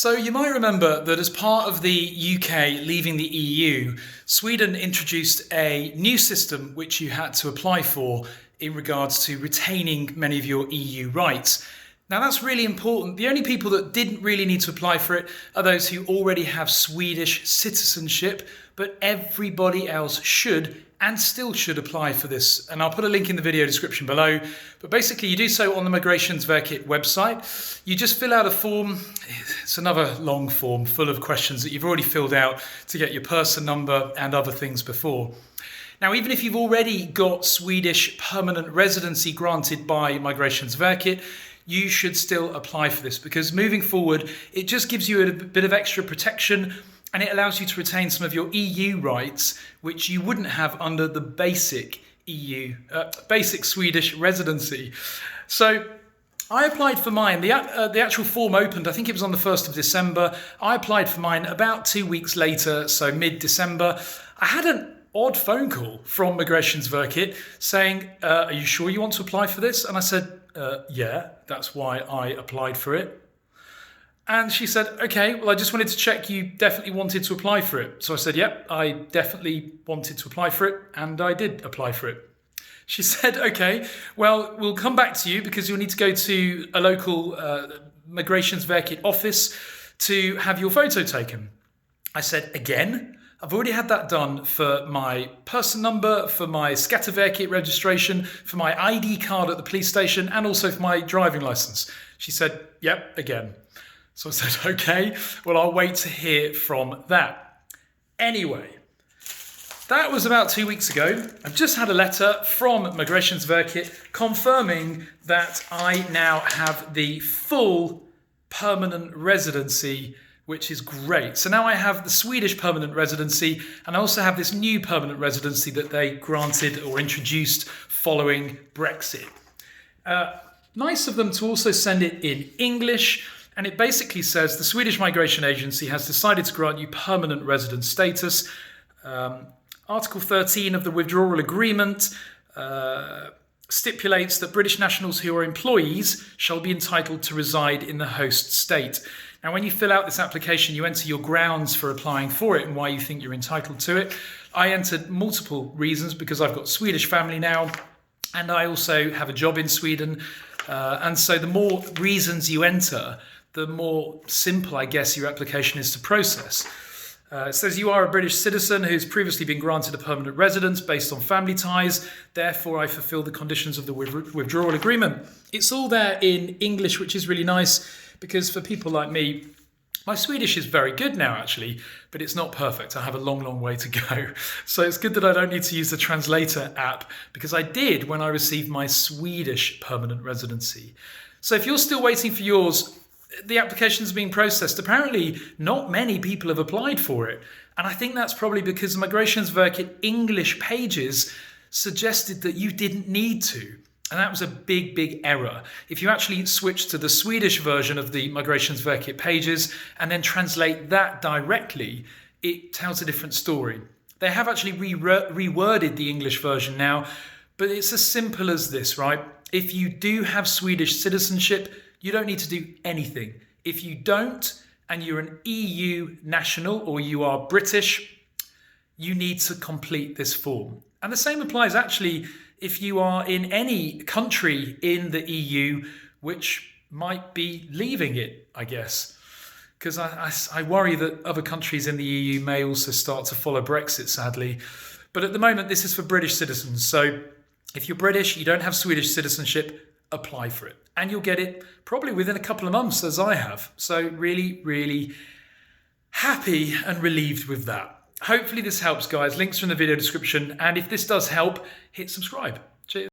So you might remember that as part of the UK leaving the EU, Sweden introduced a new system which you had to apply for in regards to retaining many of your EU rights. Now that's really important. The only people that didn't really need to apply for it are those who already have Swedish citizenship, but everybody else should and still should apply for this. And I'll put a link in the video description below. But basically you do so on the Migrationsverket website. You just fill out a form. It's another long form full of questions that you've already filled out to get your person number and other things before. Now, even if you've already got Swedish permanent residency granted by Migrationsverket, you should still apply for this because moving forward, it just gives you a bit of extra protection and it allows you to retain some of your EU rights, which you wouldn't have under the basic basic Swedish residency. So I applied for mine. The actual form opened, I think it was on the 1st of December. I applied for mine about 2 weeks later, so mid-December. I had an odd phone call from Migrationsverket saying, are you sure you want to apply for this? And I said, yeah, that's why I applied for it. And she said, okay, well, I just wanted to check you definitely wanted to apply for it. So I said, yep, I definitely wanted to apply for it. And I did apply for it. She said, okay, well, we'll come back to you because you'll need to go to a local Migrationsverket office to have your photo taken. I said, again? I've already had that done for my person number, for my Skatteverket registration, for my ID card at the police station, and also for my driving license. She said, yep, again. So I said, okay, well, I'll wait to hear from that. Anyway, that was about 2 weeks ago. I've just had a letter from Migrationsverket confirming that I now have the full permanent residency, which is great. So now I have the Swedish permanent residency, and I also have this new permanent residency that they granted or introduced following Brexit. Nice of them to also send it in English. And it basically says the Swedish Migration Agency has decided to grant you permanent resident status. Article 13 of the withdrawal agreement stipulates that British nationals who are employees shall be entitled to reside in the host state. Now, when you fill out this application, you enter your grounds for applying for it and why you think you're entitled to it. I entered multiple reasons because I've got Swedish family now, and I also have a job in Sweden. And so the more reasons you enter, the more simple, I guess, your application is to process. It says you are a British citizen who's previously been granted a permanent residence based on family ties. Therefore, I fulfill the conditions of the withdrawal agreement. It's all there in English, which is really nice because for people like me, my Swedish is very good now, actually, but it's not perfect. I have a long, long way to go. So it's good that I don't need to use the translator app because I did when I received my Swedish permanent residency. So if you're still waiting for yours, the application's being processed. Apparently, not many people have applied for it. And I think that's probably because the Migrationsverket English pages suggested that you didn't need to. And that was a big, big error. If you actually switch to the Swedish version of the Migrationsverket pages and then translate that directly, it tells a different story. They have actually reworded the English version now, but it's as simple as this, right? If you do have Swedish citizenship, you don't need to do anything. If you don't, and you're an EU national or you are British, you need to complete this form. And the same applies actually if you are in any country in the EU, which might be leaving it, I guess. Because I worry that other countries in the EU may also start to follow Brexit, sadly. But at the moment, this is for British citizens. So if you're British, you don't have Swedish citizenship, apply for it. And you'll get it probably within a couple of months, as I have. So really, really happy and relieved with that. Hopefully this helps, guys. Links are in the video description. And if this does help, hit subscribe. Cheers.